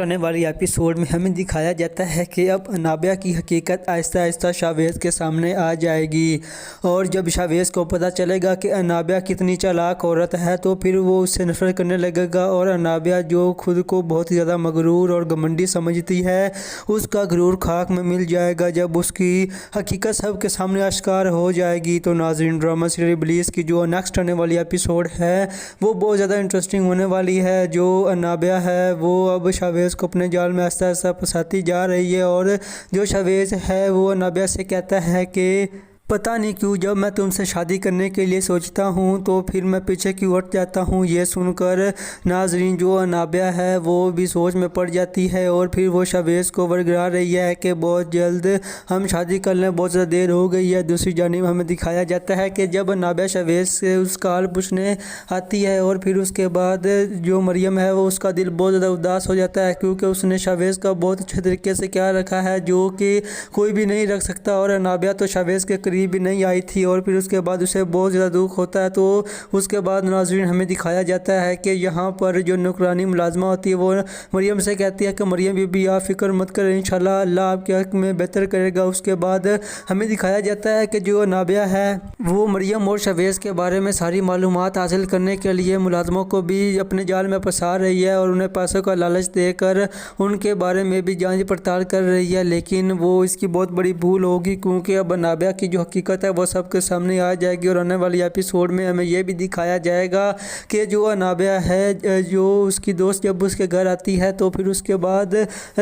आने वाली एपिसोड में हमें दिखाया जाता है कि अब अनाबिया की हकीकत आहिस्ता आहिस्ता शावेज़ के सामने आ जाएगी। और जब शावेज़ को पता चलेगा कि अनाबिया कितनी चालाक औरत है तो फिर वो उससे नफरत करने लगेगा। और अनाबिया जो खुद को बहुत ही ज़्यादा मगरूर और घमंडी समझती है, उसका गरूर खाक में मिल जाएगा जब उसकी हकीकत सब के सामने आश्कार हो जाएगी। तो नाज़रीन, ड्रामा सीरियल इब्लीस की जो नेक्स्ट आने वाली एपिसोड है वो बहुत ज़्यादा इंटरेस्टिंग होने वाली है। जो अनाबिया है वो अब शावेज़ को अपने जाल में आहिस्ता आहिस्ता फंसाती जा रही है। और जो शावेज़ है वो अनाबिया से कहता है कि पता नहीं क्यों जब मैं तुमसे शादी करने के लिए सोचता हूँ तो फिर मैं पीछे क्यों हट जाता हूँ। ये सुनकर नाज़रीन जो अनाबिया है वो भी सोच में पड़ जाती है और फिर वो शावेज़ को वर्गरा रही है कि बहुत जल्द हम शादी कर लें, बहुत ज़्यादा देर हो गई है। दूसरी जानिब हमें दिखाया जाता है कि जब अनाबिया शावेज़ से उसका हाल पूछने आती है और फिर उसके बाद जो मरियम है वो उसका दिल बहुत ज़्यादा उदास हो जाता है क्योंकि उसने शावेज़ का बहुत अच्छे तरीके से ख्याल रखा है जो कि कोई भी नहीं रख सकता। और अनाबिया तो शावेज़ के करीब भी नहीं आई थी और फिर उसके बाद उसे बहुत ज़्यादा दुख होता है। तो उसके बाद नाज़रीन हमें दिखाया जाता है कि यहाँ पर जो नौकरानी मुलाजमा होती है वो मरियम से कहती है कि मरियम बीबी आप फ़िक्र मत करें, इंशाल्लाह अल्लाह आपके हक़ में बेहतर करेगा। उसके बाद हमें दिखाया जाता है कि जो अनाबिया है वो मरियम और शावेज़ के बारे में सारी मालूमात हासिल करने के लिए मुलाजमों को भी अपने जाल में फंसा रही है और उन्हें पैसों का लालच देकर उनके बारे में भी जांच पड़ताल कर रही है। लेकिन वो इसकी बहुत बड़ी भूल होगी क्योंकि अब अनाबिया की जो हकीकत है वो सबके सामने आ जाएगी। और आने वाली एपिसोड में हमें यह भी दिखाया जाएगा कि जो अनाबिया है जो उसकी दोस्त जब उसके घर आती है तो फिर उसके बाद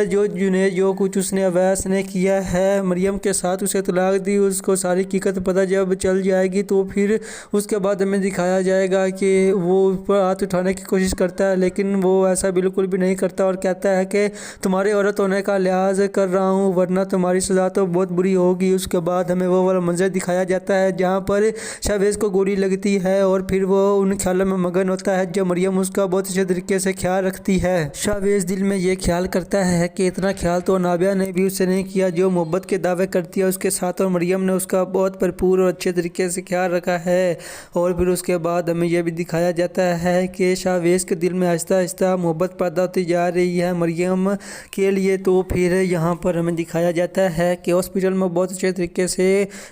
जो जुनैद जो कुछ उसने अवैस ने किया है मरियम के साथ, उसे तलाक दी, उसको सारी हकीकत पता जब चल जाएगी तो फिर उसके बाद हमें दिखाया जाएगा कि वो उस पर हाथ उठाने की कोशिश करता है लेकिन वो ऐसा बिल्कुल भी नहीं करता और कहता है कि तुम्हारे औरत होने का लिहाज कर रहा हूँ वरना तुम्हारी सज़ा तो बहुत बुरी होगी। उसके बाद हमें वो वाला मंजर दिखाया जाता है जहाँ पर शावेज़ को गोली लगती है और फिर वो उन ख्यालों में मगन होता है जब मरियम उसका बहुत अच्छे तरीके से ख्याल रखती है। शावेज़ दिल में ये ख्याल करता है कि इतना ख्याल तो अनाबिया ने भी उससे नहीं किया जो मोहब्बत के दावे करती है उसके साथ, और मरियम ने उसका बहुत भरपूर और अच्छे तरीके से ख्याल रखा है। और फिर उसके बाद हमें यह भी दिखाया जाता है कि शावेज़ के दिल में आहिस्ता आहिस्ता मोहब्बत पैदा होती जा रही है मरियम के लिए। तो फिर यहाँ पर हमें दिखाया जाता है कि हॉस्पिटल में बहुत अच्छे तरीके से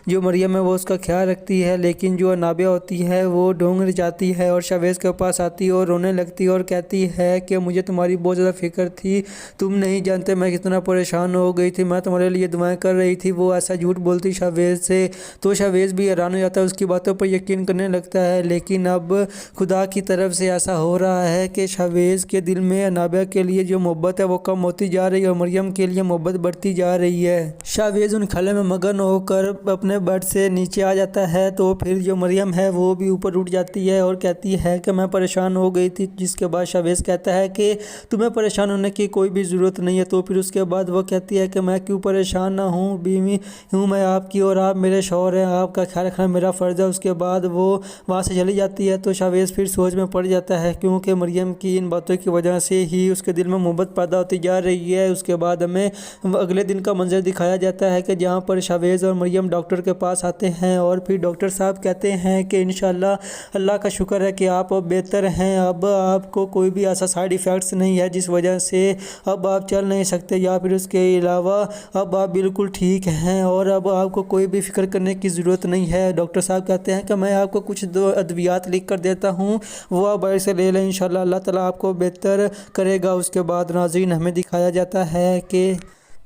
जो मरियम है वो उसका ख्याल रखती है, लेकिन जो अनाबिया होती है वो ढोंग जाती है और शावेज़ के पास आती है और रोने लगती है और कहती है कि मुझे तुम्हारी बहुत ज़्यादा फिक्र थी, तुम नहीं जानते मैं कितना परेशान हो गई थी, मैं तुम्हारे लिए दुआएं कर रही थी। वो ऐसा झूठ बोलती शावेज़ से तो शावेज़ भी हैरान हो जाता है, उसकी बातों पर यकीन करने लगता है। लेकिन अब खुदा की तरफ से ऐसा हो रहा है कि शावेज़ के दिल में अनाबिया के लिए जो मोहब्बत है वो कम होती जा रही है और मरियम के लिए मोहब्बत बढ़ती जा रही है। शावेज़ उन ख्यालों में मगन होकर अपने बेड से नीचे आ जाता है तो फिर जो मरियम है वो भी ऊपर उठ जाती है और कहती है कि मैं परेशान हो गई थी। जिसके बाद शावेज़ कहता है कि तुम्हें परेशान होने की कोई भी ज़रूरत नहीं है। तो फिर उसके बाद वो कहती है कि मैं क्यों परेशान ना हूँ, बीवी हूँ मैं आपकी और आप मेरे शौहर हैं, आपका ख्याल रखना मेरा फ़र्ज़ है। उसके बाद वो वहाँ से चली जाती है तो शावेज़ फिर सोच में पड़ जाता है क्योंकि मरियम की इन बातों की वजह से ही उसके दिल में मोहब्बत पैदा होती जा रही है। उसके बाद हमें अगले दिन का मंजर दिखाया जाता है कि जहाँ पर शावेज़ और मरियम डॉक्टर के पास आते हैं और फिर डॉक्टर साहब कहते हैं कि इंशाल्लाह अल्लाह का शुक्र है कि आप अब बेहतर हैं, अब आपको कोई भी ऐसा साइड इफ़ेक्ट्स नहीं है जिस वजह से अब आप चल नहीं सकते या फिर उसके अलावा अब आप बिल्कुल ठीक हैं और अब आपको कोई भी फ़िक्र करने की ज़रूरत नहीं है। डॉक्टर साहब कहते हैं कि मैं आपको कुछ अद्वियात लिख कर देता हूँ, वो आप बाहर से ले लें, इंशाल्लाह अल्लाह ताला आपको बेहतर करेगा। उसके बाद नाज़रीन हमें दिखाया जाता है कि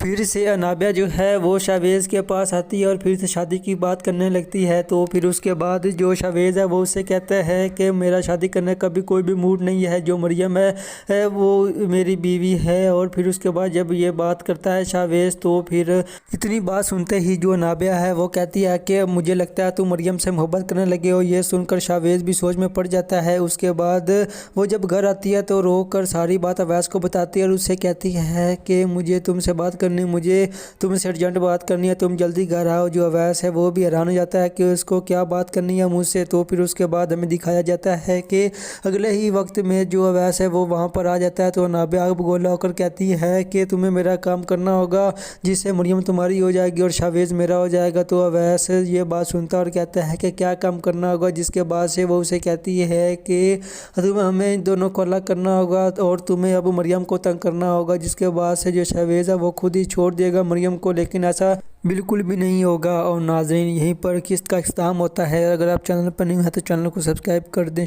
फिर से अनाबिया जो है वो शावेज़ के पास आती है और फिर से शादी की बात करने लगती है। तो फिर उसके बाद जो शावेज़ है वो उससे कहता है कि मेरा शादी करने का भी कोई भी मूड नहीं है, जो मरियम है वो मेरी बीवी है। और फिर उसके बाद जब ये बात करता है शावेज़ तो फिर इतनी बात सुनते ही जो अनाबिया है वो कहती है कि मुझे लगता है तुम मरियम से मोहब्बत करने लगे हो। ये सुनकर शावेज़ भी सोच में पड़ जाता है। उसके बाद वो जब घर आती है तो रो कर सारी बात अवैस को बताती है और उससे कहती है कि मुझे तुमसे बात کرنی, مجھے تم سے ارجنٹ بات کرنی ہے, تم جلدی گھر آؤ. جو اویس ہے وہ بھی حیران ہو جاتا ہے کہ اس کو کیا بات کرنی ہے مجھ سے. تو پھر اس کے بعد ہمیں دکھایا جاتا ہے کہ اگلے ہی وقت میں جو اویس ہے وہ وہاں پر آ جاتا ہے. تو نابیہ اب گولا ہو کر کہتی ہے کہ تمہیں میرا کام کرنا ہوگا جس سے مریم تمہاری ہو جائے گی اور شاویز میرا ہو جائے گا. تو اویس یہ بات سنتا ہے اور کہتا ہے کہ کیا کام کرنا ہوگا, جس کے بعد سے وہ اسے کہتی ہے کہ ہمیں ان دونوں کو الگ کرنا ہوگا اور تمہیں اب مریم کو تنگ کرنا ہوگا. جس کے بعد سے جو شاویز ہے وہ خود ہی چھوڑ دے گا مریم کو, لیکن ایسا بالکل بھی نہیں ہوگا. اور ناظرین یہیں پر قسط کا اختتام ہوتا ہے. اگر آپ چینل پر نہیں ہیں تو چینل کو سبسکرائب کر دیں.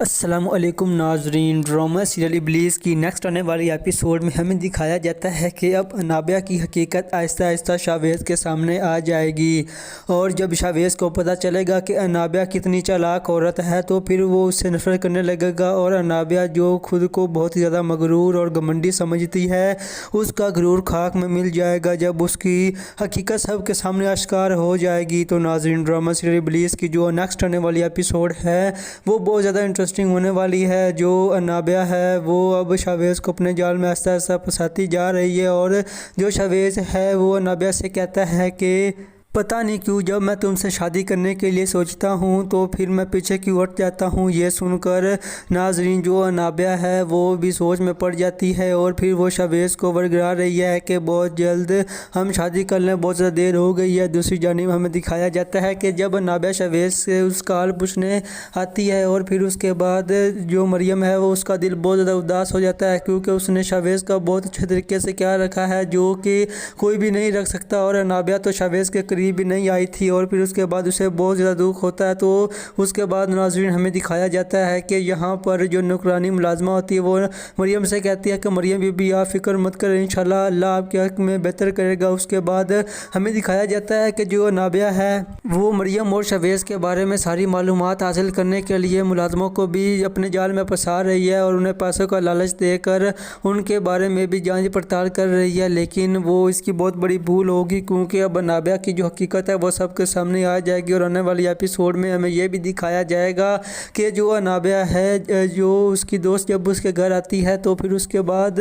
السلام علیکم ناظرین, ڈرامہ سیریل ابلیس کی نیکسٹ آنے والی ایپیسوڈ میں ہمیں دکھایا جاتا ہے کہ اب نابیہ کی حقیقت آہستہ آہستہ شاویز کے سامنے آ جائے گی. اور جب شاویز کو پتہ چلے گا کہ نابیہ کتنی چالاک عورت ہے تو پھر وہ اس سے نفرت کرنے لگے گا. اور نابیہ جو خود کو بہت زیادہ مغرور اور گھمنڈی سمجھتی ہے, اس کا غرور خاک میں مل جائے گا جب اس کی حقیقت سب کے سامنے آشکار ہو جائے گی. تو ناظرین ڈرامہ سیریل ابلیس کی جو نیکسٹ آنے والی ایپیسوڈ ہے وہ بہت زیادہ انٹرسٹنگ ہونے والی ہے. جو نابیہ ہے وہ اب شاویز کو اپنے جال میں آہستہ آہستہ پھنساتی جا رہی ہے. اور جو شاویز ہے وہ نابیہ سے کہتا ہے کہ پتہ نہیں کیوں جب میں تم سے شادی کرنے کے لیے سوچتا ہوں تو پھر میں پیچھے کیوں ہٹ جاتا ہوں. یہ سن کر ناظرین جو نابیہ ہے وہ بھی سوچ میں پڑ جاتی ہے اور پھر وہ شاویز کو ورگلا رہی ہے کہ بہت جلد ہم شادی کر لیں, بہت زیادہ دیر ہو گئی ہے. دوسری جانب ہمیں دکھایا جاتا ہے کہ جب نابیہ شاویز سے اس کا حال پوچھنے آتی ہے اور پھر اس کے بعد جو مریم ہے وہ اس کا دل بہت زیادہ اداس ہو جاتا ہے کیونکہ اس نے شاویز کا بہت اچھے طریقے سے خیال رکھا ہے جو کہ کوئی بھی نہیں رکھ سکتا. اور نابیہ تو شاویز کے قریب بھی نہیں آئی تھی اور پھر اس کے بعد اسے بہت زیادہ دکھ ہوتا ہے. تو اس کے بعد ناظرین ہمیں دکھایا جاتا ہے کہ یہاں پر جو نوکرانی ملازمہ ہوتی ہے وہ مریم سے کہتی ہے کہ مریم بی بی آپ فکر مت کریں, انشاءاللہ اللہ آپ کے حق میں بہتر کرے گا. اس کے بعد ہمیں دکھایا جاتا ہے کہ جو نابیہ ہے وہ مریم اور شاویز کے بارے میں ساری معلومات حاصل کرنے کے لیے ملازموں کو بھی اپنے جال میں پھنسا رہی ہے اور انہیں پیسوں کا لالچ دے کر ان کے بارے میں بھی جانچ پڑتال کر رہی ہے. لیکن وہ اس کی بہت بڑی بھول ہوگی کیونکہ اب نابیہ کی جو حقیقت ہے وہ سب کے سامنے آ جائے گی. اور آنے والی ایپیسوڈ میں ہمیں یہ بھی دکھایا جائے گا کہ جو نابیہ ہے جو اس کی دوست جب اس کے گھر آتی ہے تو پھر اس کے بعد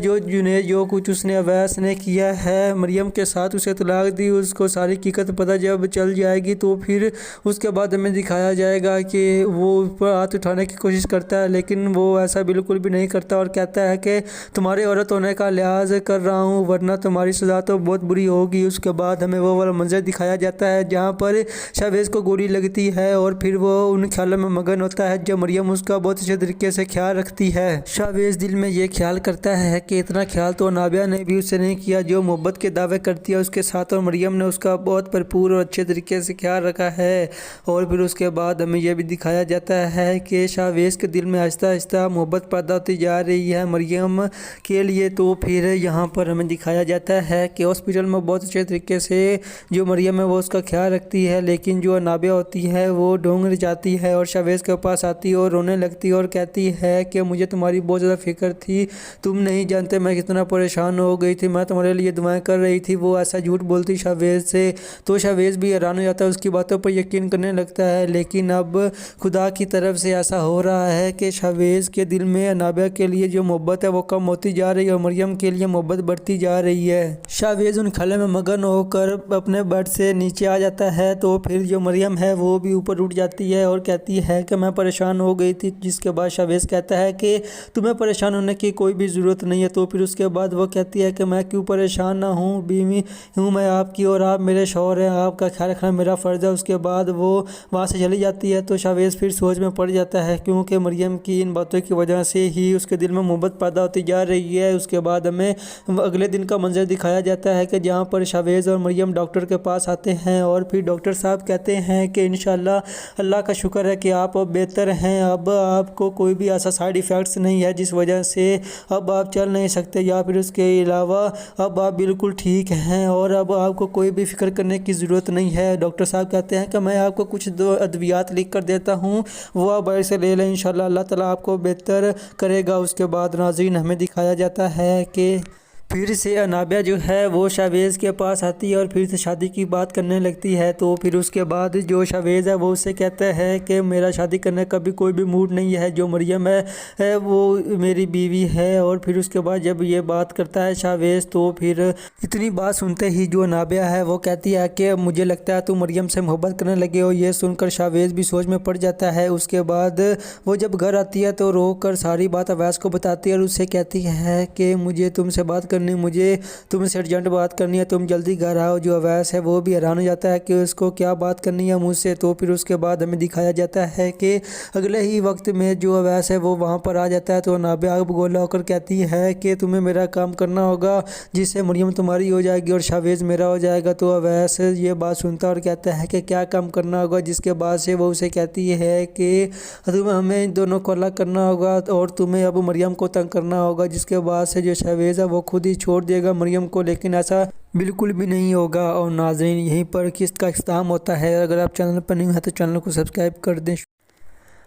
جو جنید جو کچھ اس نے اویس نے کیا ہے مریم کے ساتھ, اسے طلاق دی, اس کو ساری حقیقت پتہ جب چل جائے گی تو پھر اس کے بعد ہمیں دکھایا جائے گا کہ وہ اس پر ہاتھ اٹھانے کی کوشش کرتا ہے لیکن وہ ایسا بالکل بھی نہیں کرتا اور کہتا ہے کہ تمہارے عورت ہونے کا لحاظ کر رہا ہوں ورنہ تمہاری سزا تو بہت بری ہوگی. اس کے بعد ہمیں وہ والا منظر دکھایا جاتا ہے جہاں پر شاویز کو گولی لگتی ہے اور پھر وہ ان خیالوں میں مگن ہوتا ہے جب مریم اس کا بہت اچھے طریقے سے خیال رکھتی ہے. شاویز دل میں یہ خیال کرتا ہے کہ اتنا خیال تو نابیہ نے بھی اس سے نہیں کیا جو محبت کے دعوے کرتی ہے اس کے ساتھ, اور مریم نے اس کا بہت بھرپور اور اچھے طریقے سے خیال رکھا ہے. اور پھر اس کے بعد ہمیں یہ بھی دکھایا جاتا ہے کہ شاویز کے دل میں آہستہ آہستہ محبت پیدا ہوتی جا رہی ہے مریم کے لیے. تو پھر یہاں پر ہمیں دکھایا جاتا ہے کہ ہاسپٹل میں بہت اچھے طریقے سے جو مریم ہے وہ اس کا خیال رکھتی ہے, لیکن جو نابیہ ہوتی ہے وہ ڈھونگ جاتی ہے اور شاویز کے پاس آتی ہے اور رونے لگتی ہے اور کہتی ہے کہ مجھے تمہاری بہت زیادہ فکر تھی, تم نہیں جانتے میں کتنا پریشان ہو گئی تھی, میں تمہارے لیے دعائیں کر رہی تھی. وہ ایسا جھوٹ بولتی شاویز سے تو شاویز بھی حیران ہو جاتا ہے, اس کی باتوں پر یقین کرنے لگتا ہے. لیکن اب خدا کی طرف سے ایسا ہو رہا ہے کہ شاویز کے دل میں نابیہ کے لیے جو محبت ہے وہ کم ہوتی جا رہی ہے اور مریم کے لیے محبت بڑھتی جا رہی ہے. شاویز ان خیالوں میں مگن ہو کر اپنے بیڈ سے نیچے آ جاتا ہے تو پھر جو مریم ہے وہ بھی اوپر اٹھ جاتی ہے اور کہتی ہے کہ میں پریشان ہو گئی تھی. جس کے بعد شاویز کہتا ہے کہ تمہیں پریشان ہونے کی کوئی بھی ضرورت نہیں ہے. تو پھر اس کے بعد وہ کہتی ہے کہ میں کیوں پریشان نہ ہوں, بیوی ہوں میں آپ کی اور آپ میرے شوہر ہیں, آپ کا خیال رکھنا میرا فرض ہے. اس کے بعد وہ وہاں سے چلی جاتی ہے تو شاویز پھر سوچ میں پڑ جاتا ہے کیونکہ مریم کی ان باتوں کی وجہ سے ہی اس کے دل میں محبت پیدا ہوتی جا رہی ہے. اس کے بعد ہمیں اگلے دن کا منظر دکھایا جاتا ہے کہ جہاں پر شاویز اور مریم ڈاکٹر کے پاس آتے ہیں اور پھر ڈاکٹر صاحب کہتے ہیں کہ انشاءاللہ اللہ کا شکر ہے کہ آپ اب بہتر ہیں, اب آپ کو کوئی بھی ایسا سائیڈ ایفیکٹس نہیں ہے جس وجہ سے اب آپ چل نہیں سکتے, یا پھر اس کے علاوہ اب آپ بالکل ٹھیک ہیں اور اب آپ کو کوئی بھی فکر کرنے کی ضرورت نہیں ہے. ڈاکٹر صاحب کہتے ہیں کہ میں آپ کو کچھ ادویات لکھ کر دیتا ہوں, وہ آپ باہر سے لے لیں, انشاءاللہ اللہ تعالیٰ آپ کو بہتر کرے گا. اس کے بعد ناظرین ہمیں دکھایا جاتا ہے کہ پھر سے انابیہ جو ہے وہ شاویز کے پاس آتی ہے اور پھر سے شادی کی بات کرنے لگتی ہے۔ تو پھر اس کے بعد جو شاویز ہے وہ اسے کہتا ہے کہ میرا شادی کرنے کا بھی کوئی بھی موڈ نہیں ہے، جو مریم ہے وہ میری بیوی ہے۔ اور پھر اس کے بعد جب یہ بات کرتا ہے شاویز تو پھر اتنی بات سنتے ہی جو انابیہ ہے وہ کہتی ہے کہ مجھے لگتا ہے تو مریم سے محبت کرنے لگے ہو۔ یہ سن کر شاویز بھی سوچ میں پڑ جاتا ہے۔ اس کے بعد وہ جب گھر آتی ہے تو رو کر ساری بات اویس کو بتاتی ہے اور اسے کہتی ہے کہ مجھے تم سے بات کرنی، مجھے تم سے ارجنٹ بات کرنی ہے، تم جلدی گھر آؤ۔ جو اویس ہے وہ بھی حیران ہو جاتا ہے کہ اس کو کیا بات کرنی ہے مجھ سے۔ تو پھر اس کے بعد ہمیں دکھایا جاتا ہے کہ اگلے ہی وقت میں جو اویس ہے وہ وہاں پر آ جاتا ہے۔ تو انابیہ اب گولا ہو کر کہتی ہے کہ تمہیں میرا کام کرنا ہوگا جس سے مریم تمہاری ہو جائے گی اور شاویز میرا ہو جائے گا۔ تو اویس یہ بات سنتا اور کہتا ہے کہ کیا کام کرنا ہوگا، جس کے بعد سے وہ اسے کہتی ہے کہ تمہیں ہمیں ان دونوں کو الگ کرنا ہوگا اور تمہیں اب مریم کو تنگ کرنا ہوگا، جس کے بعد سے جو شاویز ہے وہ خود ہی چھوڑ دے گا مریم کو، لیکن ایسا بالکل بھی نہیں ہوگا۔ اور ناظرین یہیں پر قسط کا اختتام ہوتا ہے۔ اگر آپ چینل پر نہیں ہیں تو چینل کو سبسکرائب کر دیں۔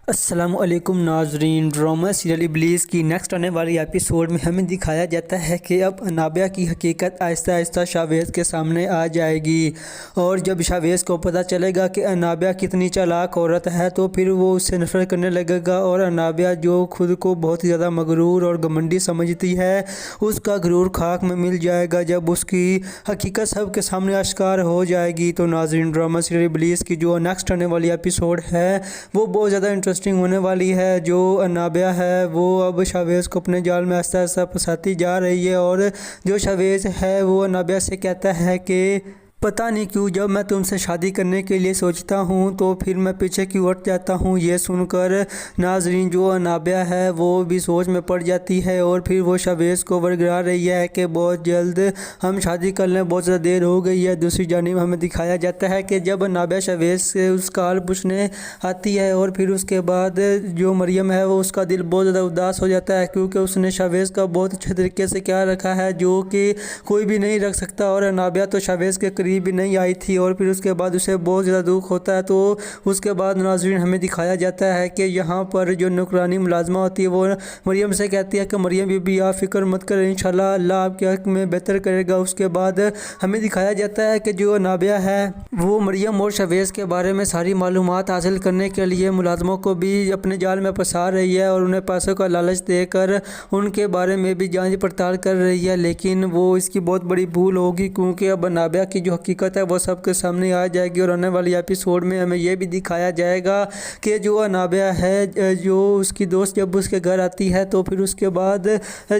السلام علیکم ناظرین، ڈرامہ سیریل ابلیس کی نیکسٹ آنے والی ایپیسوڈ میں ہمیں دکھایا جاتا ہے کہ اب انابیہ کی حقیقت آہستہ آہستہ شاویز کے سامنے آ جائے گی، اور جب شاویز کو پتہ چلے گا کہ انابیہ کتنی چالاک عورت ہے تو پھر وہ اس سے نفرت کرنے لگے گا، اور انابیہ جو خود کو بہت زیادہ مغرور اور گھمنڈی سمجھتی ہے اس کا غرور خاک میں مل جائے گا جب اس کی حقیقت سب کے سامنے آشکار ہو جائے گی۔ تو ناظرین ڈرامہ سیریل ابلیس کی جو نیکسٹ آنے والی ایپیسوڈ ہے وہ بہت زیادہ انٹرسٹنگ ہونے والی ہے۔ جو انابیہ ہے وہ اب شاویز کو اپنے جال میں آہستہ آہستہ پھنساتی جا رہی ہے، اور جو شاویز ہے وہ انابیہ سے کہتا ہے کہ پتہ نہیں کیوں جب میں تم سے شادی کرنے کے لیے سوچتا ہوں تو پھر میں پیچھے کیوں ہٹ جاتا ہوں۔ یہ سن کر ناظرین جو انابیہ ہے وہ بھی سوچ میں پڑ جاتی ہے، اور پھر وہ شاویز کو ورگلا رہی ہے کہ بہت جلد ہم شادی کر لیں، بہت زیادہ دیر ہو گئی ہے۔ دوسری جانب ہمیں دکھایا جاتا ہے کہ جب انابیہ شاویز سے اس کا حال پوچھنے آتی ہے، اور پھر اس کے بعد جو مریم ہے وہ اس کا دل بہت زیادہ اداس ہو جاتا ہے کیونکہ اس نے شاویز کا بہت اچھے طریقے سے خیال رکھا ہے جو کہ کوئی بھی نہیں رکھ سکتا، اور انابیہ تو شاویز کے قریب بھی نہیں آئی تھی، اور پھر اس کے بعد اسے بہت زیادہ دکھ ہوتا ہے۔ تو اس کے بعد ناظرین ہمیں دکھایا جاتا ہے کہ یہاں پر جو نوکرانی ملازمہ ہوتی ہے وہ مریم سے کہتی ہے کہ مریم بی بی آپ فکر مت کریں، انشاءاللہ اللہ آپ کے حق میں بہتر کرے گا۔ اس کے بعد ہمیں دکھایا جاتا ہے کہ جو انابیہ ہے وہ مریم اور شاویز کے بارے میں ساری معلومات حاصل کرنے کے لیے ملازموں کو بھی اپنے جال میں پھنسا رہی ہے، اور انہیں پیسوں کا لالچ دے کر ان کے بارے میں بھی جانچ پڑتال کر رہی ہے، لیکن وہ اس کی بہت بڑی بھول ہوگی کیونکہ اب انابیہ کی جو حقیقت ہے وہ سب کے سامنے آ جائے گی۔ اور آنے والی ایپیسوڈ میں ہمیں یہ بھی دکھایا جائے گا کہ جو انابیہ ہے جو اس کی دوست جب اس کے گھر آتی ہے تو پھر اس کے بعد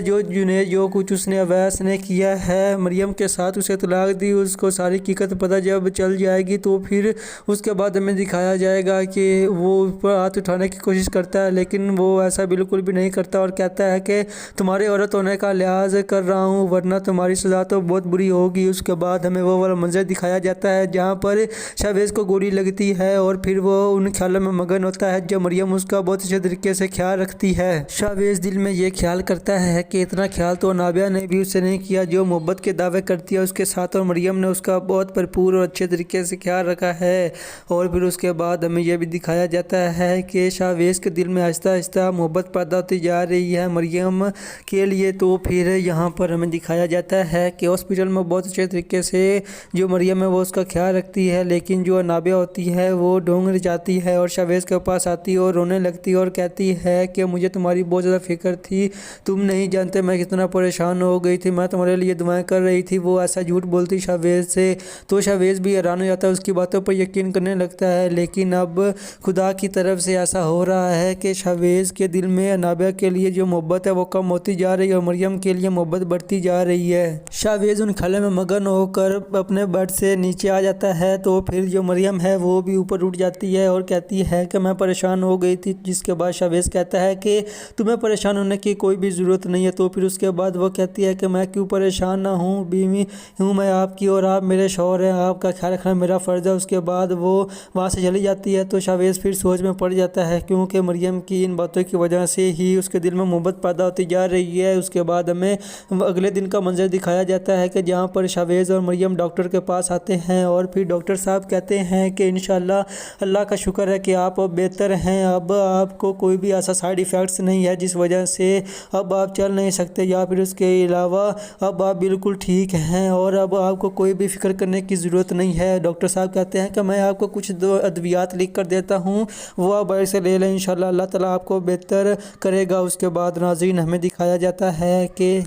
جو جنید جو کچھ اس نے اویس نے کیا ہے مریم کے ساتھ، اسے طلاق دی، اس کو ساری حقیقت پتہ جب چل جائے گی تو پھر اس کے بعد ہمیں دکھایا جائے گا کہ وہ اس پر ہاتھ اٹھانے کی کوشش کرتا ہے، لیکن وہ ایسا بالکل بھی نہیں کرتا اور کہتا ہے کہ تمہارے عورت ہونے کا لحاظ کر رہا ہوں ورنہ تمہاری سزا تو بہت بری ہوگی۔ اس کے بعد ہمیں وہ والا منظر دکھایا جاتا ہے جہاں پر شاویز کو گولی لگتی ہے، اور پھر وہ ان خیالوں میں مگن ہوتا ہے جب مریم اس کا بہت اچھے طریقے سے خیال رکھتی ہے۔ شاویز دل میں یہ خیال کرتا ہے کہ اتنا خیال تو انابیہ نے بھی اس سے نہیں کیا جو محبت کے دعوے کرتی ہے اس کے ساتھ، اور مریم نے اس کا بہت بھرپور اور اچھے طریقے سے خیال رکھا ہے۔ اور پھر اس کے بعد ہمیں یہ بھی دکھایا جاتا ہے کہ شاویز کے دل میں آہستہ آہستہ محبت پیدا ہوتی جا رہی ہے مریم کے لیے۔ تو پھر یہاں پر ہمیں دکھایا جاتا ہے کہ ہاسپٹل میں بہت اچھے طریقے سے جو مریم ہے وہ اس کا خیال رکھتی ہے، لیکن جو انابیہ ہوتی ہے وہ ڈھونگ جاتی ہے اور شاویز کے پاس آتی ہے اور رونے لگتی ہے اور کہتی ہے کہ مجھے تمہاری بہت زیادہ فکر تھی، تم نہیں جانتے میں کتنا پریشان ہو گئی تھی، میں تمہارے لیے دعائیں کر رہی تھی۔ وہ ایسا جھوٹ بولتی شاویز سے تو شاویز بھی حیران ہو جاتا ہے، اس کی باتوں پر یقین کرنے لگتا ہے، لیکن اب خدا کی طرف سے ایسا ہو رہا ہے کہ شاویز کے دل میں انابیہ کے لیے جو محبت ہے وہ کم ہوتی جا رہی ہے اور مریم کے لیے محبت بڑھتی جا رہی ہے۔ شاویز ان خیالوں میں مگن ہو کر اپنے بیڈ سے نیچے آ جاتا ہے تو پھر جو مریم ہے وہ بھی اوپر اٹھ جاتی ہے اور کہتی ہے کہ میں پریشان ہو گئی تھی، جس کے بعد شاویز کہتا ہے کہ تمہیں پریشان ہونے کی کوئی بھی ضرورت نہیں ہے۔ تو پھر اس کے بعد وہ کہتی ہے کہ میں کیوں پریشان نہ ہوں، بیوی ہوں میں آپ کی اور آپ میرے شوہر ہیں، آپ کا خیال رکھنا میرا فرض ہے۔ اس کے بعد وہ وہاں سے چلی جاتی ہے تو شاویز پھر سوچ میں پڑ جاتا ہے کیونکہ مریم کی ان باتوں کی وجہ سے ہی اس کے دل میں محبت پیدا ہوتی جا رہی ہے۔ اس کے بعد ہمیں اگلے دن کا منظر دکھایا جاتا ہے کہ جہاں پر شاویز اور مریم ڈاکٹر کے پاس آتے ہیں اور پھر ڈاکٹر صاحب کہتے ہیں کہ انشاءاللہ اللہ کا شکر ہے کہ آپ اب بہتر ہیں، اب آپ کو کوئی بھی ایسا سائیڈ ایفیکٹس نہیں ہے جس وجہ سے اب آپ چل نہیں سکتے یا پھر اس کے علاوہ اب آپ بالکل ٹھیک ہیں اور اب آپ کو کوئی بھی فکر کرنے کی ضرورت نہیں ہے۔ ڈاکٹر صاحب کہتے ہیں کہ میں آپ کو کچھ ادویات لکھ کر دیتا ہوں، وہ آپ باہر سے لے لیں، انشاءاللہ اللہ تعالیٰ آپ کو بہتر کرے گا۔ اس کے بعد ناظرین ہمیں دکھایا جاتا ہے کہ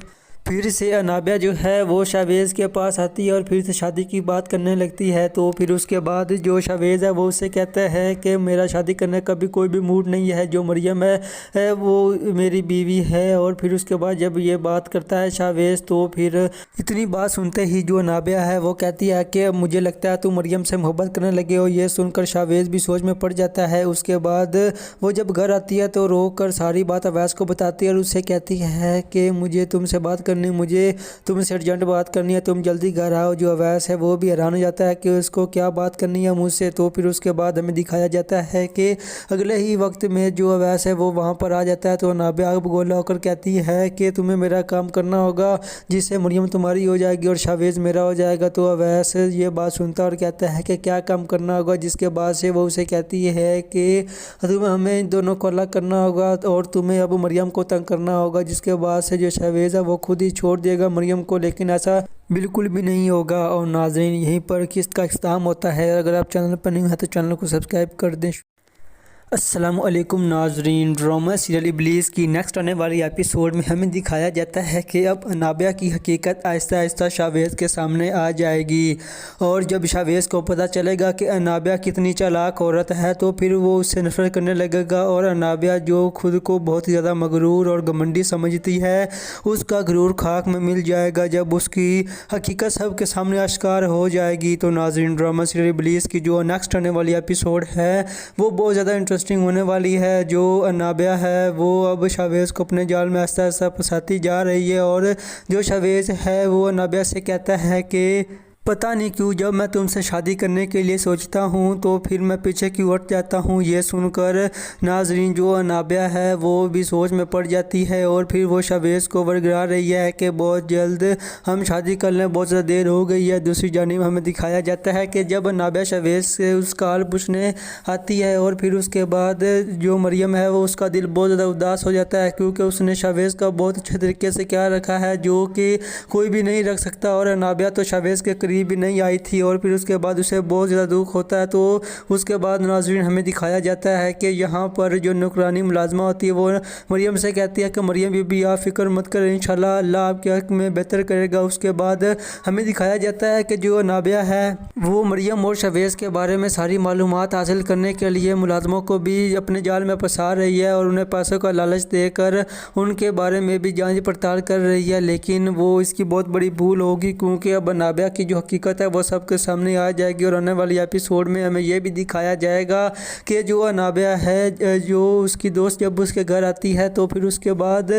پھر سے انابیہ جو ہے وہ شاویز کے پاس آتی ہے اور پھر سے شادی کی بات کرنے لگتی ہے۔ تو پھر اس کے بعد جو شاویز ہے وہ اسے کہتا ہے کہ میرا شادی کرنے کا بھی کوئی بھی موڈ نہیں ہے، جو مریم ہے وہ میری بیوی ہے۔ اور پھر اس کے بعد جب یہ بات کرتا ہے شاویز تو پھر اتنی بات سنتے ہی جو انابیہ ہے وہ کہتی ہے کہ مجھے لگتا ہے تو مریم سے محبت کرنے لگے ہو۔ یہ سن کر شاویز بھی سوچ میں پڑ جاتا ہے۔ اس کے بعد وہ جب گھر آتی ہے تو رو کر ساری بات اویس کو بتاتی ہے اور اسے کہتی ہے کہ مجھے تم سے بات مجھے تم سے ارجنٹ بات کرنی ہے، تم جلدی گھر آؤ۔ جو اویس ہے وہ بھی حیران ہو جاتا ہے کہ اس کو کیا بات کرنی ہے مجھ سے۔ تو پھر اس کے بعد ہمیں دکھایا جاتا ہے کہ اگلے ہی وقت میں جو اویس ہے وہ وہاں پر آ جاتا ہے۔ تو انابیہ اب گولا ہو کر کہتی ہے کہ تمہیں میرا کام کرنا ہوگا جس سے مریم تمہاری ہو جائے گی اور شاویز میرا ہو جائے گا۔ تو اویس یہ بات سنتا اور کہتا ہے کہ کیا کام کرنا ہوگا، جس کے بعد سے وہ اسے کہتی ہے کہ ہمیں ان دونوں کو الگ کرنا ہوگا اور تمہیں اب مریم کو تنگ کرنا ہوگا، جس کے بعد سے جو شاویز ہے وہ خود ہی چھوڑ دے گا مریم کو، لیکن ایسا بالکل بھی نہیں ہوگا۔ اور ناظرین یہیں پر قسط کا اختتام ہوتا ہے۔ اگر آپ چینل پر نہیں ہیں تو چینل کو سبسکرائب کر دیں۔ السلام علیکم ناظرین، ڈرامہ سیریل ابلیس کی نیکسٹ آنے والی ایپیسوڈ میں ہمیں دکھایا جاتا ہے کہ اب انابیہ کی حقیقت آہستہ آہستہ شاویز کے سامنے آ جائے گی، اور جب شاویز کو پتہ چلے گا کہ انابیہ کتنی چالاک عورت ہے تو پھر وہ اس سے نفرت کرنے لگے گا، اور انابیہ جو خود کو بہت زیادہ مغرور اور گھمنڈی سمجھتی ہے اس کا غرور خاک میں مل جائے گا جب اس کی حقیقت سب کے سامنے آشکار ہو جائے گی۔ تو ناظرین ڈرامہ سیریل ابلیس کی جو نیکسٹ آنے والی ایپیسوڈ ہے وہ بہت زیادہ انٹرسٹنگ ہونے والی ہے۔ جو انابیہ ہے وہ اب شاویز کو اپنے جال میں آہستہ آہستہ پھنساتی جا رہی ہے، اور جو شاویز ہے وہ انابیہ سے کہتا ہے کہ پتہ نہیں کیوں جب میں تم سے شادی کرنے کے لیے سوچتا ہوں تو پھر میں پیچھے کیوں ہٹ جاتا ہوں۔ یہ سن کر ناظرین جو انابیہ ہے وہ بھی سوچ میں پڑ جاتی ہے، اور پھر وہ شاویز کو ورگلا رہی ہے کہ بہت جلد ہم شادی کر لیں، بہت زیادہ دیر ہو گئی ہے۔ دوسری جانب ہمیں دکھایا جاتا ہے کہ جب انابیہ شاویز سے اس کا حال پوچھنے آتی ہے اور پھر اس کے بعد جو مریم ہے وہ اس کا دل بہت زیادہ اداس ہو جاتا ہے، کیونکہ اس نے شاویز کا بہت اچھے طریقے سے خیال رکھا ہے جو کہ کوئی بھی نہیں رکھ سکتا، اور انابیہ تو شاویز کے قریب بھی نہیں آئی تھی، اور پھر اس کے بعد اسے بہت زیادہ دکھ ہوتا ہے۔ تو اس کے بعد ناظرین ہمیں دکھایا جاتا ہے کہ یہاں پر جو نوکرانی ملازمہ ہوتی ہے وہ مریم سے کہتی ہے کہ مریم بی آپ فکر مت کریں، انشاءاللہ اللہ آپ کے حق میں بہتر کرے گا۔ اس کے بعد ہمیں دکھایا جاتا ہے کہ جو انابیہ ہے وہ مریم اور شاویز کے بارے میں ساری معلومات حاصل کرنے کے لیے ملازموں کو بھی اپنے جال میں پھنسا رہی ہے اور انہیں پیسوں کا لالچ دے کر ان کے بارے میں بھی جانچ پڑتال کر رہی ہے، لیکن وہ اس کی بہت بڑی بھول ہوگی، کیونکہ اب انابیہ کی جو حقیقت ہے وہ سب کے سامنے آ جائے گی۔ اور آنے والی ایپیسوڈ میں ہمیں یہ بھی دکھایا جائے گا کہ جو انابیہ ہے جو اس کی دوست جب اس کے گھر آتی ہے تو پھر اس کے بعد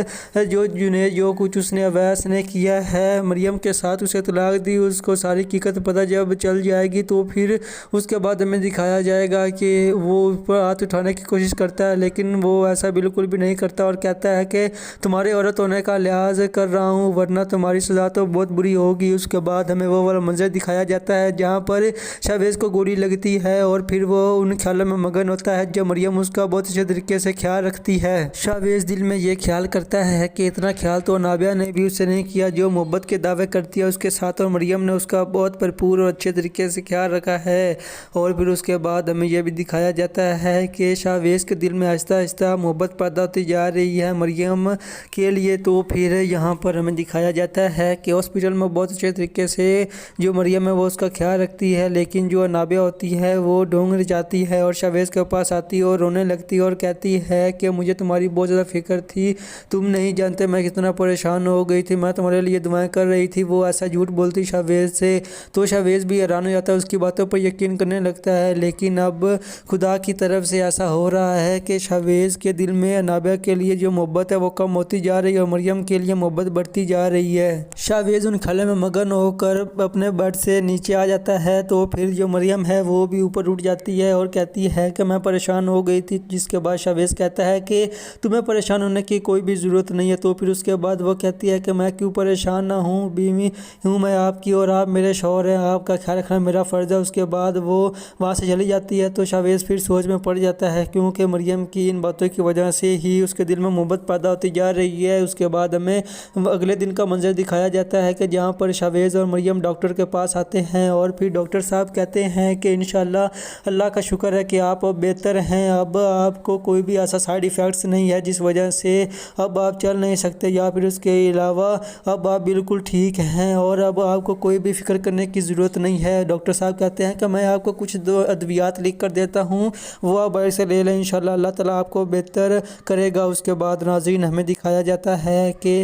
جو جنید جو کچھ اس نے اویس نے کیا ہے مریم کے ساتھ، اسے طلاق دی، اس کو ساری حقیقت پتہ جب چل جائے گی تو پھر اس کے بعد ہمیں دکھایا جائے گا کہ وہ اس پر ہاتھ اٹھانے کی کوشش کرتا ہے، لیکن وہ ایسا بالکل بھی نہیں کرتا اور کہتا ہے کہ تمہارے عورت ہونے کا لحاظ کر رہا ہوں ورنہ تمہاری سزا تو بہت بری ہوگی۔ اس کے بعد ہمیں وہ والا منظر دکھایا جاتا ہے جہاں پر شاویز کو گولی لگتی ہے اور پھر وہ ان خیالوں میں مگن ہوتا ہے جب مریم اس کا بہت اچھے طریقے سے خیال رکھتی ہے۔ شاویز دل میں یہ خیال کرتا ہے کہ اتنا خیال تو انابیہ نے بھی اس سے نہیں کیا جو محبت کے دعوے کرتی ہے اس کے ساتھ، اور مریم نے اس کا بہت بھرپور اور اچھے طریقے سے خیال رکھا ہے۔ اور پھر اس کے بعد ہمیں یہ بھی دکھایا جاتا ہے کہ شاویز کے دل میں آہستہ آہستہ محبت پیدا ہوتی جا رہی ہے مریم کے لیے۔ تو پھر یہاں پر ہمیں دکھایا جاتا ہے کہ ہاسپٹل میں بہت اچھے طریقے سے جو مریم ہے وہ اس کا خیال رکھتی ہے، لیکن جو انابیہ ہوتی ہے وہ ڈھونگ جاتی ہے اور شاویز کے پاس آتی ہے اور رونے لگتی ہے اور کہتی ہے کہ مجھے تمہاری بہت زیادہ فکر تھی، تم نہیں جانتے میں کتنا پریشان ہو گئی تھی، میں تمہارے لیے دعائیں کر رہی تھی۔ وہ ایسا جھوٹ بولتی شاویز سے تو شاویز بھی حیران ہو جاتا ہے، اس کی باتوں پر یقین کرنے لگتا ہے، لیکن اب خدا کی طرف سے ایسا ہو رہا ہے کہ شاویز کے دل میں انابیہ کے لیے جو محبت ہے وہ کم ہوتی جا رہی ہے اور مریم کے لیے محبت بڑھتی جا رہی ہے۔ شاویز ان خیالوں میں مگن ہو کر اپنے अपने बेड से नीचे आ जाता है तो फिर जो मरियम है वो भी ऊपर उठ जाती है और कहती है कि मैं परेशान हो गई थी, जिसके बाद शावेज़ कहता है कि तुम्हें परेशान होने की कोई भी ज़रूरत नहीं है। तो फिर उसके बाद वो कहती है कि मैं क्यों परेशान ना हूँ, बीवी हूँ मैं आपकी और आप मेरे शौहर हैं, आपका ख्याल रखना मेरा फ़र्ज़ है। उसके बाद वो वहाँ से चली जाती है तो शावेज़ फिर सोच में पड़ जाता है, क्योंकि मरियम की इन बातों की वजह से ही उसके दिल में मोहब्बत पैदा होती जा रही है। उसके बाद हमें अगले दिन का मंजर दिखाया जाता है कि जहाँ पर शावेज़ और मरियम डॉक्टर के पास आते हैं और फिर डॉक्टर साहब कहते हैं कि इंशाल्लाह अल्लाह का शुक्र है कि आप अब बेहतर हैं, अब आपको कोई भी ऐसा साइड इफ़ेक्ट्स नहीं है जिस वजह से अब आप चल नहीं सकते, या फिर उसके अलावा अब आप बिल्कुल ठीक हैं और अब आपको कोई भी फ़िक्र करने की ज़रूरत नहीं है। डॉक्टर साहब कहते हैं कि मैं आपको कुछ दो अद्वियात लिख कर देता हूँ, वो आप बाहर से ले लें, इंशाल्लाह अल्लाह ताला आपको बेहतर करेगा। उसके बाद नाज़रीन हमें दिखाया जाता है कि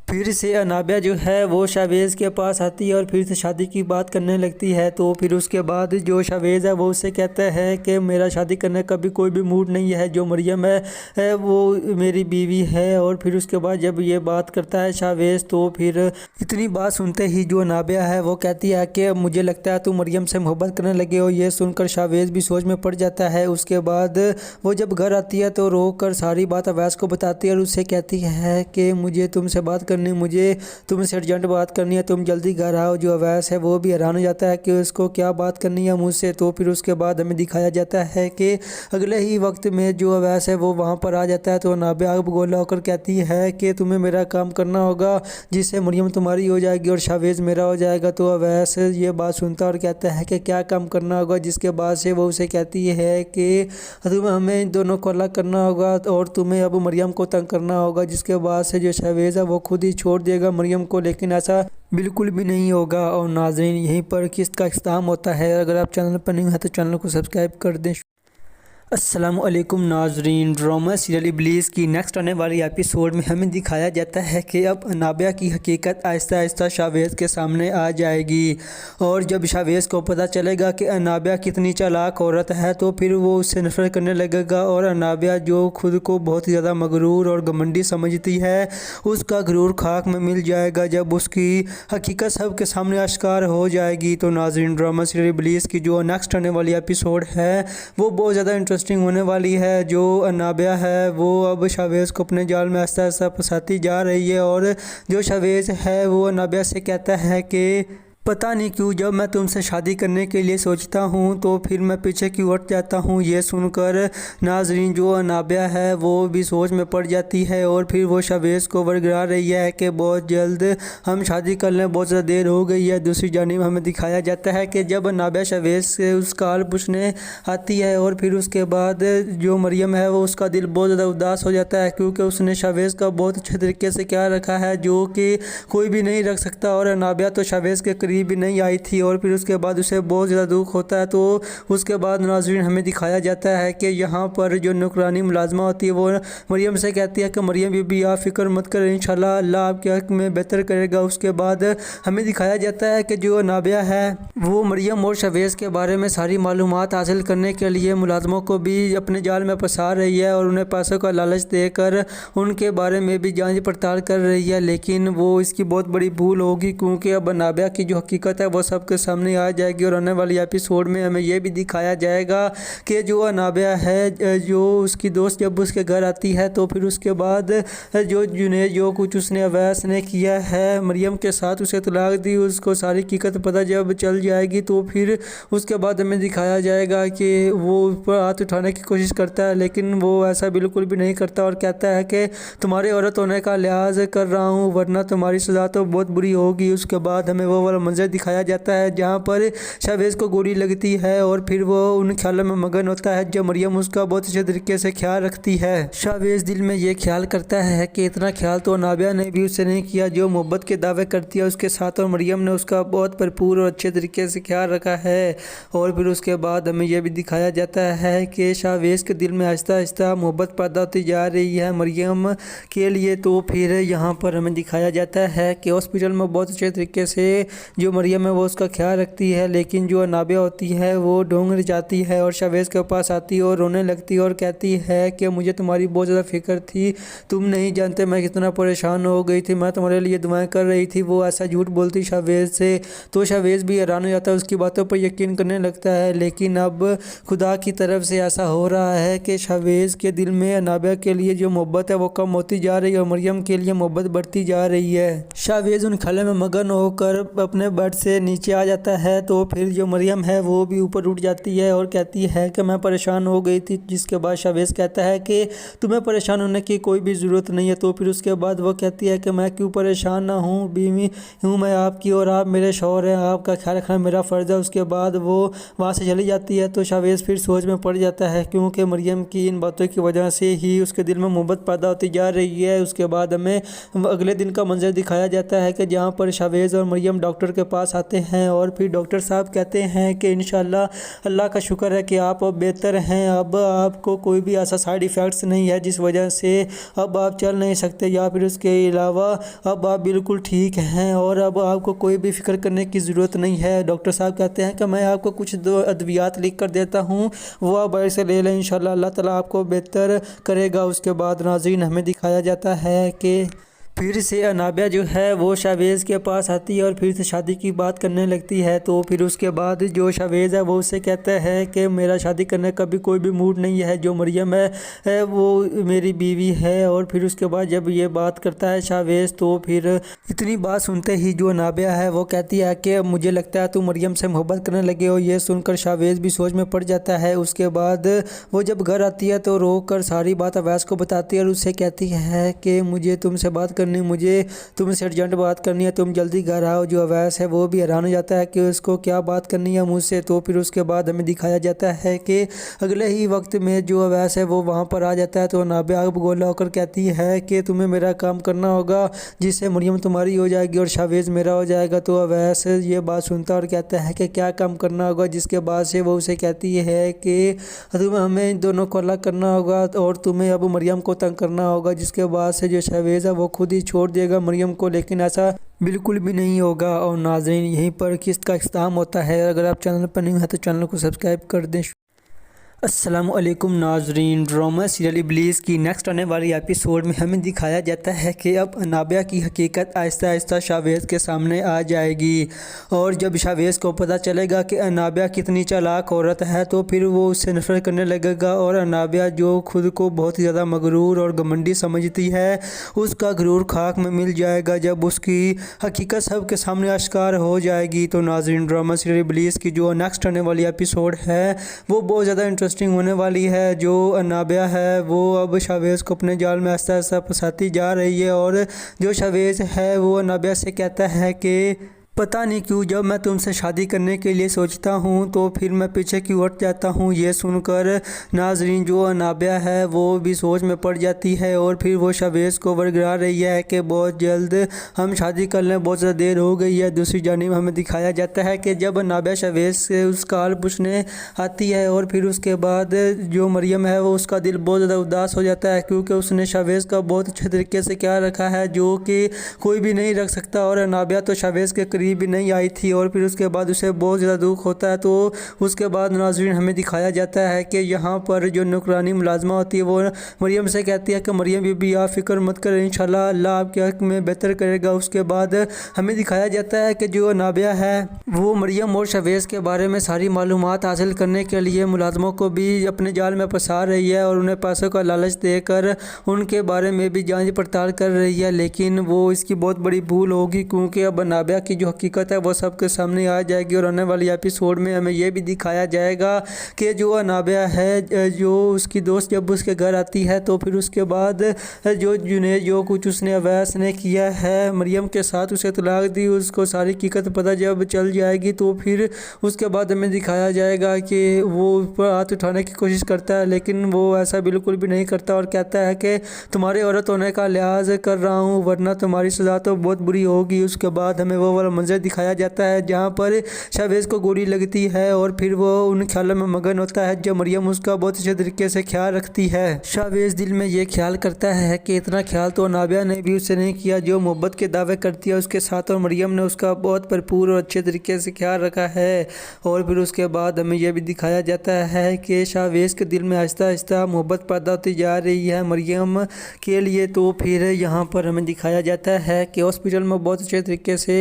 फिर से अनाबिया जो है वो शावेज़ के पास आती है और फिर से शादी की बात करने लगती है। तो फिर उसके बाद जो शावेज़ है वो उससे कहता है कि मेरा शादी करने का भी कोई भी मूड नहीं है, जो मरियम है वो मेरी बीवी है। और फिर उसके बाद जब ये बात करता है शावेज़ तो फिर इतनी बात सुनते ही जो अनाबिया है वो कहती है कि मुझे लगता है तुम मरियम से मोहब्बत करने लगे हो। ये सुनकर शावेज़ भी सोच में पड़ जाता है। उसके बाद वो जब घर आती है तो रो कर सारी बात अवैस को बताती है और उससे कहती है कि मुझे तुमसे बात मुझे तुमसे अर्जेंट बात करनी है, तुम जल्दी घर आओ। जो अवैस है वो भी हैरान हो जाता है कि उसको क्या बात करनी है मुझसे। तो फिर उसके बाद हमें दिखाया जाता है कि अगले ही वक्त में जो अवैस है वो वहाँ पर आ जाता है। तो नाबिया गोला होकर कहती है कि तुम्हें मेरा काम करना होगा, जिससे मरियम तुम्हारी हो जाएगी और शावेज़ मेरा हो जाएगा। तो अवैस ये बात सुनता और कहता है कि क्या काम करना होगा, जिसके बाद से वो उसे कहती है कि तुम्हें हमें इन दोनों को अलग करना होगा और तुम्हें अब मरियम को तंग करना होगा। जिसके बाद से जो शावेज़ है वो खुद ही छोड़ देगा मरियम को, लेकिन ऐसा बिल्कुल भी नहीं होगा। और नाज़रीन यहीं पर किस्त का इख्तिताम होता है। अगर आप चैनल पर नहीं हैं तो चैनल को सब्सक्राइब कर दें। अस्सलाम वालेकुम नाज़रीन, ड्रामा सीरियल इब्लीस की नेक्स्ट आने वाली एपिसोड में हमें दिखाया जाता है कि अब अनाबिया की हकीकत आहिस्ता आहिस्ता शावेज़ के सामने आ जाएगी। और जब शावेज़ को पता चलेगा कि अनाबिया कितनी चालाक औरत है तो फिर वो उससे नफरत करने लगेगा। और अनाबिया जो खुद को बहुत ही ज़्यादा मगरूर और घमंडी समझती है, उसका गरूर खाक में मिल जाएगा जब उसकी हकीकत सब के सामने आश्कार हो जाएगी। तो नाज़रीन ड्रामा सीरियल इब्लीस की जो नेक्स्ट आने वाली एपिसोड है वो बहुत ज़्यादा इंटरेस्टिंग होने वाली है। जो अनाबिया है वो अब शावेज़ को अपने जाल में आहिस्ता आहिस्ता फंसाती जा रही है। और जो शावेज़ है वो अनाबिया से कहता है कि पता नहीं क्यों जब मैं तुमसे शादी करने के लिए सोचता हूँ तो फिर मैं पीछे क्यों हट जाता हूँ। ये सुनकर नाज़रीन जो अनाबिया है वो भी सोच में पड़ जाती है और फिर वो शावेज़ को वर्गरा रही है कि बहुत जल्द हम शादी कर लें, बहुत ज़्यादा देर हो गई है। दूसरी जानिब हमें दिखाया जाता है कि जब अनाबिया शावेज़ से उसका हाल पूछने आती है और फिर उसके बाद जो मरियम है वो उसका दिल बहुत ज़्यादा उदास हो जाता है, क्योंकि उसने शावेज़ का बहुत अच्छे तरीके से ख्याल रखा है जो कि कोई भी नहीं रख सकता। और अनाबिया तो शावेज़ के करीब भी नहीं आई थी और फिर उसके बाद उसे बहुत ज़्यादा दुख होता है। तो उसके बाद नाज़रीन हमें दिखाया जाता है कि यहाँ पर जो नौकरानी मुलाजमा होती है वो मरियम से कहती है कि मरियम बीबी आप फ़िक्र मत करें, इंशाल्लाह अल्लाह आपके हक़ में बेहतर करेगा। उसके बाद हमें दिखाया जाता है कि जो नाबिया है वो मरियम और शावेज़ के बारे में सारी मालूमात हासिल करने के लिए मुलाजमों को भी अपने जाल में फंसा रही है और उन्हें पैसों का लालच देकर उनके बारे में भी जांच पड़ताल कर रही है। लेकिन वो इसकी बहुत बड़ी भूल होगी, क्योंकि अब नाबिया की जो हकीकत है वो सबके सामने आ जाएगी। और आने वाली एपिसोड में हमें यह भी दिखाया जाएगा कि जो अनाबिया है जो उसकी दोस्त जब उसके घर आती है तो फिर उसके बाद जो जुनैद जो कुछ उसने अवैस ने किया है मरियम के साथ, उसे तलाक दी, उसको सारी हकीकत पता जब चल जाएगी तो फिर उसके बाद हमें दिखाया जाएगा कि वो ऊपर हाथ उठाने की कोशिश करता है, लेकिन वो ऐसा बिल्कुल भी नहीं करता और कहता है कि तुम्हारे औरत होने का लिहाज कर रहा हूँ वरना तुम्हारी सज़ा तो बहुत बुरी होगी। उसके बाद हमें वो वाला मंजर दिखाया जाता है जहाँ पर शावेज़ को गोली लगती है और फिर वो उन ख्यालों में मगन होता है जब मरियम उसका बहुत अच्छे तरीके से ख्याल रखती है। शावेज़ दिल में ये ख्याल करता है कि इतना ख्याल तो नाबिया ने भी उससे नहीं किया जो मोहब्बत के दावे करती है उसके साथ, और मरियम ने उसका बहुत भरपूर और अच्छे तरीके से ख्याल रखा है। और फिर उसके बाद हमें यह भी दिखाया जाता है कि शावेज़ के दिल में आहिस्ता आहिस्ता मोहब्बत पैदा होती जा रही है मरियम के लिए। तो फिर यहाँ पर हमें दिखाया जाता है कि हॉस्पिटल में बहुत अच्छे तरीके से जो मरियम है वो उसका ख्याल रखती है, लेकिन जो नाबिया होती है वो ढूंढ जाती है और शावेज़ के पास आती है और रोने लगती है और कहती है कि मुझे तुम्हारी बहुत ज़्यादा फिक्र थी, तुम नहीं जानते मैं कितना परेशान हो गई थी, मैं तुम्हारे लिए दुआएं कर रही थी। वो ऐसा झूठ बोलती शावेज़ से, तो शावेज़ भी हैरान हो जाता है, उसकी बातों पर यकीन करने लगता है। लेकिन अब खुदा की तरफ से ऐसा हो रहा है कि शावेज़ के दिल में नाबिया के लिए जो मोहब्बत है वो कम होती जा रही है और मरियम के लिए मोहब्बत बढ़ती जा रही है। शावेज़ उन ख्यालों में मगन होकर अपने बेड से नीचे आ जाता है, तो फिर जो मरियम है वो भी ऊपर उठ जाती है और कहती है कि मैं परेशान हो गई थी। जिसके बाद शावेज़ कहता है कि तुम्हें परेशान होने की कोई भी ज़रूरत नहीं है। तो फिर उसके बाद वो कहती है कि मैं क्यों परेशान ना हूँ, बीवी हूँ मैं आपकी और आप मेरे शौहर हैं, आपका ख्याल रखना मेरा फ़र्ज़ है। उसके बाद वो वहाँ से चली जाती है। तो शावेज़ फिर सोच में पड़ जाता है, क्योंकि मरियम की इन बातों की वजह से ही उसके दिल में मोहब्बत पैदा होती जा रही है। उसके बाद हमें अगले दिन का मंजर दिखाया जाता है कि जहाँ पर शावेज़ और मरियम डॉक्टर के पास आते हैं और फिर डॉक्टर साहब कहते हैं कि इंशाल्लाह अल्लाह का शुक्र है कि आप अब बेहतर हैं, अब आपको कोई भी ऐसा साइड इफ़ेक्ट्स नहीं है जिस वजह से अब आप चल नहीं सकते, या फिर उसके अलावा अब आप बिल्कुल ठीक हैं और अब आपको कोई भी फ़िक्र करने की ज़रूरत नहीं है। डॉक्टर साहब कहते हैं कि मैं आपको कुछ अद्वियात लिख कर देता हूँ, वो आप बाहर से ले लें, इंशाल्लाह अल्लाह ताला आपको बेहतर करेगा। उसके बाद नाज़रीन हमें दिखाया जाता है कि फिर से अनाबिया जो है वो शावेज़ के पास आती है और फिर से शादी की बात करने लगती है। तो फिर उसके बाद जो शावेज़ है वो उससे कहता है कि मेरा शादी करने का भी कोई भी मूड नहीं है, जो मरियम है वो मेरी बीवी है। और फिर उसके बाद जब ये बात करता है शावेज़, तो फिर इतनी बात सुनते ही जो अनाबिया है वो कहती है कि मुझे लगता है तुम मरियम से मोहब्बत करने लगे हो। ये सुनकर शावेज़ भी सोच में पड़ जाता है। उसके बाद वो जब घर आती है तो रो कर सारी बात अवैस को बताती है और उससे कहती है कि मुझे तुमसे बात मुझे तुमसे अर्जेंट बात करनी है, तुम जल्दी घर आओ। जो अवैस है वो भी हैरान हो जाता है कि उसको क्या बात करनी है मुझसे। तो फिर उसके बाद हमें दिखाया जाता है कि अगले ही वक्त में जो अवैस है वो वहाँ पर आ जाता है। तो नाबिया गोला होकर कहती है कि तुम्हें मेरा काम करना होगा जिससे मरियम तुम्हारी हो जाएगी और शावेज़ मेरा हो जाएगा। तो अवैस ये बात सुनता है और कहता है कि क्या काम करना होगा, जिसके बाद से वो उसे कहती है कि तुम्हें हमें इन दोनों को अलग करना होगा और तुम्हें अब मरियम को तंग करना होगा। जिसके बाद से जो शावेज़ है वो खुद ही छोड़ देगा मरियम को, लेकिन ऐसा बिल्कुल भी नहीं होगा। और नाज़रीन यहीं पर किस्त का इख्तिताम होता है। अगर आप चैनल पर नहीं हैं तो चैनल को सब्सक्राइब कर दें। अस्सलाम वालेकुम नाज़रीन, ड्रामा सीरियल इब्लीस की नेक्स्ट आने वाली एपिसोड में हमें दिखाया जाता है कि अब अनाबिया की हकीकत आहिस्ता आहिस्ता शावेज़ के सामने आ जाएगी। और जब शावेज़ को पता चलेगा कि अनाबिया कितनी चालाक औरत है तो फिर वो उससे नफरत करने लगेगा। और अनाबिया जो खुद को बहुत ही ज़्यादा मगरूर और घमंडी समझती है, उसका गरूर खाक में मिल जाएगा जब उसकी हकीकत सब के सामने आश्कार हो जाएगी। तो नाज़रीन ड्रामा सीरियल इब्लीस की जो नेक्स्ट आने वाली एपिसोड है वो बहुत ज़्यादा इंटरेस्टिंग होने वाली है। जो अनाबिया है वो अब शावेज़ को अपने जाल में आहिस्ता आहिस्ता फंसाती जा रही है और जो शावेज़ है वो अनाबिया से कहता है कि पता नहीं क्यों जब मैं तुमसे शादी करने के लिए सोचता हूँ तो फिर मैं पीछे क्यों हट जाता हूँ। ये सुनकर नाज़रीन जो अनाबिया है वो भी सोच में पड़ जाती है और फिर वो शावेज़ को वर्गरा रही है कि बहुत जल्द हम शादी कर लें, बहुत ज़्यादा देर हो गई है। दूसरी जानिब हमें दिखाया जाता है कि जब अनाबिया शावेज़ से उसका हाल पूछने आती है और फिर उसके बाद जो मरियम है वो उसका दिल बहुत ज़्यादा उदास हो जाता है, क्योंकि उसने शावेज़ का बहुत अच्छे तरीके से ख्याल रखा है जो कि कोई भी नहीं रख सकता। और अनाबिया तो शावेज़ के भी नहीं आई थी और फिर उसके बाद उसे बहुत ज़्यादा दुख होता है। तो उसके बाद नाज़रीन हमें दिखाया जाता है कि यहाँ पर जो नौकरानी मुलाजमा होती है वो मरियम से कहती है कि मरियम बीबी आप फ़िक्र मत करें, इंशाल्लाह अल्लाह आपके हक़ में बेहतर करेगा। उसके बाद हमें दिखाया जाता है कि जो नाबिया है वो मरियम और शावेज़ के बारे में सारी मालूमात हासिल करने के लिए मुलाजमों को भी अपने जाल में फंसा रही है और उन्हें पैसों का लालच देकर उनके बारे में भी जांच पड़ताल कर रही है। लेकिन वो इसकी बहुत बड़ी भूल होगी, क्योंकि अब नाबिया की जो हकीकत है वो सबके सामने आ जाएगी। और आने वाली एपिसोड में हमें यह भी दिखाया जाएगा कि जो अनाबिया है जो उसकी दोस्त जब उसके घर आती है तो फिर उसके बाद जो जुनैद जो कुछ उसने अवैस ने किया है मरियम के साथ, उसे तलाक दी, उसको सारी हकीकत पता जब चल जाएगी तो फिर उसके बाद हमें दिखाया जाएगा कि वो ऊपर हाथ उठाने की कोशिश करता है, लेकिन वो ऐसा बिल्कुल भी नहीं करता और कहता है कि तुम्हारे औरत होने का लिहाज कर रहा हूँ वरना तुम्हारी सज़ा तो बहुत बुरी होगी। उसके बाद हमें वो वाला मंजर दिखाया जाता है जहाँ पर शाहवेज़ को गोली लगती है और फिर वो उन ख्यालों में मगन होता है जब मरियम उसका बहुत अच्छे तरीके से ख्याल रखती है। शाहवेज़ दिल में ये ख्याल करता है कि इतना ख्याल तो नाबिया ने भी उससे नहीं किया जो मोहब्बत के दावे करती है उसके साथ, और मरियम ने उसका बहुत भरपूर और अच्छे तरीके से ख्याल रखा है। और फिर उसके बाद हमें यह भी दिखाया जाता है कि शाहवेज़ के दिल में आहिस्ता आहिस्ता मोहब्बत पैदा होती जा रही है मरियम के लिए। तो फिर यहाँ पर हमें दिखाया जाता है कि हॉस्पिटल में बहुत अच्छे तरीके से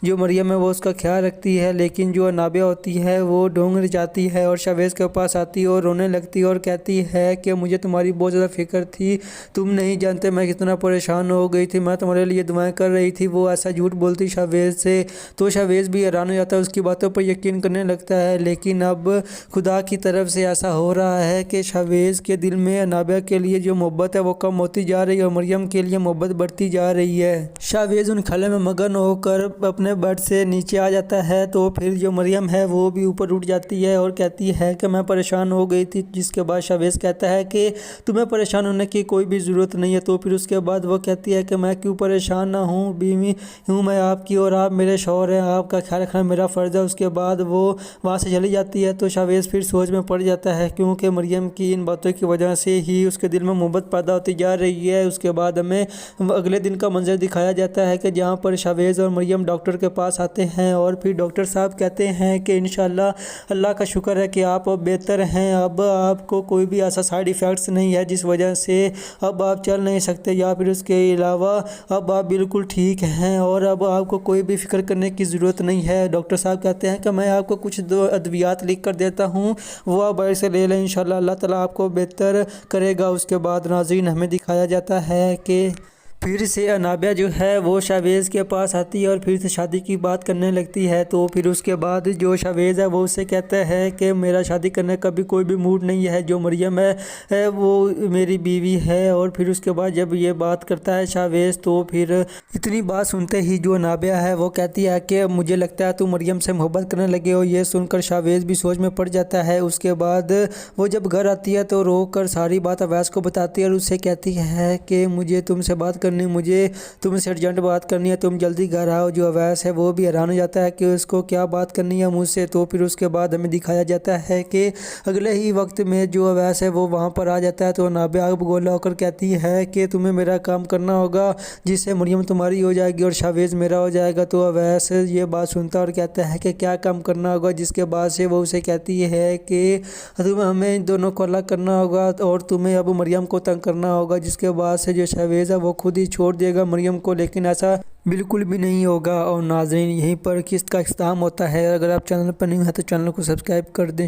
जो मरियम है वो उसका ख्याल रखती है, लेकिन जो नाबिया होती है वो ढूंढ जाती है और शाहवेज़ के पास आती है और रोने लगती है और कहती है कि मुझे तुम्हारी बहुत ज़्यादा फिक्र थी, तुम नहीं जानते मैं कितना परेशान हो गई थी, मैं तुम्हारे लिए दुआएं कर रही थी। वो ऐसा झूठ बोलती शाहवेज़ से, तो शाहवेज़ भी हैरान हो जाता है, उसकी बातों पर यकीन करने लगता है। लेकिन अब खुदा की तरफ से ऐसा हो रहा है कि शाहवेज़ के दिल में नाबिया के लिए जो मोहब्बत है वो कम होती जा रही है और मरियम के लिए मोहब्बत बढ़ती जा रही है। शाहवेज़ उन ख्यालों में मगन होकर अपने बेड से नीचे आ जाता है, तो फिर जो मरियम है वो भी ऊपर उठ जाती है और कहती है कि मैं परेशान हो गई थी, जिसके बाद शाहवेज़ कहता है कि तुम्हें परेशान होने की कोई भी ज़रूरत नहीं है। तो फिर उसके बाद वो कहती है कि मैं क्यों परेशान ना हूँ, बीवी हूँ मैं आपकी और आप मेरे शौहर हैं, आपका ख्याल रखना मेरा फ़र्ज़ है। उसके बाद वो वहाँ से चली जाती है। तो शाहवेज़ फिर सोच में पड़ जाता है क्योंकि मरियम की इन बातों की वजह से ही उसके दिल में मोहब्बत पैदा होती जा रही है। उसके बाद हमें अगले दिन का मंजर दिखाया जाता है कि जहाँ पर शाहवेज़ और मरियम डॉक्टर के पास आते हैं और फिर डॉक्टर साहब कहते हैं कि इंशाल्लाह अल्लाह का शुक्र है कि आप अब बेहतर हैं, अब आपको कोई भी ऐसा साइड इफ़ेक्ट्स नहीं है जिस वजह से अब आप चल नहीं सकते, या फिर उसके अलावा अब आप बिल्कुल ठीक हैं और अब आपको कोई भी फ़िक्र करने की ज़रूरत नहीं है। डॉक्टर साहब कहते हैं कि मैं आपको कुछ अद्वियात लिख कर देता हूँ, वो आप बाहर से ले लें, इंशाल्लाह अल्लाह ताला आपको बेहतर करेगा। उसके बाद नाज़रीन हमें दिखाया जाता है कि फिर से नाबिया जो है वो शाहवेज़ के पास आती है और फिर से शादी की बात करने लगती है। तो फिर उसके बाद जो शाहवेज़ है वो उससे कहता है कि मेरा शादी करने का भी कोई भी मूड नहीं है, जो मरियम है वो मेरी बीवी है। और फिर उसके बाद जब ये बात करता है शाहवेज़, तो फिर इतनी बात सुनते ही जो नाबिया है वो कहती है कि मुझे लगता है तुम मरियम से मोहब्बत करने लगे हो। ये सुनकर शाहवेज़ भी सोच में पड़ जाता है। उसके बाद वो जब घर आती है तो रो कर सारी बात अवैस को बताती है और उससे कहती है कि मुझे तुमसे बात मुझे तुमसे अर्जेंट बात करनी है, तुम जल्दी घर आओ। जो अवैस है वो भी हैरान हो जाता है कि उसको क्या बात करनी है मुझसे। तो फिर उसके बाद हमें दिखाया जाता है कि अगले ही वक्त में जो अवैस है वो वहाँ पर आ जाता है। तो नाबिया गोला होकर कहती है कि तुम्हें मेरा काम करना होगा जिससे मरियम तुम्हारी हो जाएगी और शाहवेज़ मेरा हो जाएगा। तो अवैस ये बात सुनता और कहता है कि क्या काम करना होगा, जिसके बाद से वो उसे कहती है कि तुम्हें हमें दोनों को अलग करना होगा और तुम्हें अब मरियम को तंग करना होगा। जिसके बाद से जो शाहवेज़ है वो खुद ही छोड़ देगा मरियम को, लेकिन ऐसा बिल्कुल भी नहीं होगा। और नाज़रीन यहीं पर किस्त का इख्तिताम होता है। अगर आप चैनल पर नहीं हैं तो चैनल को सब्सक्राइब कर दें।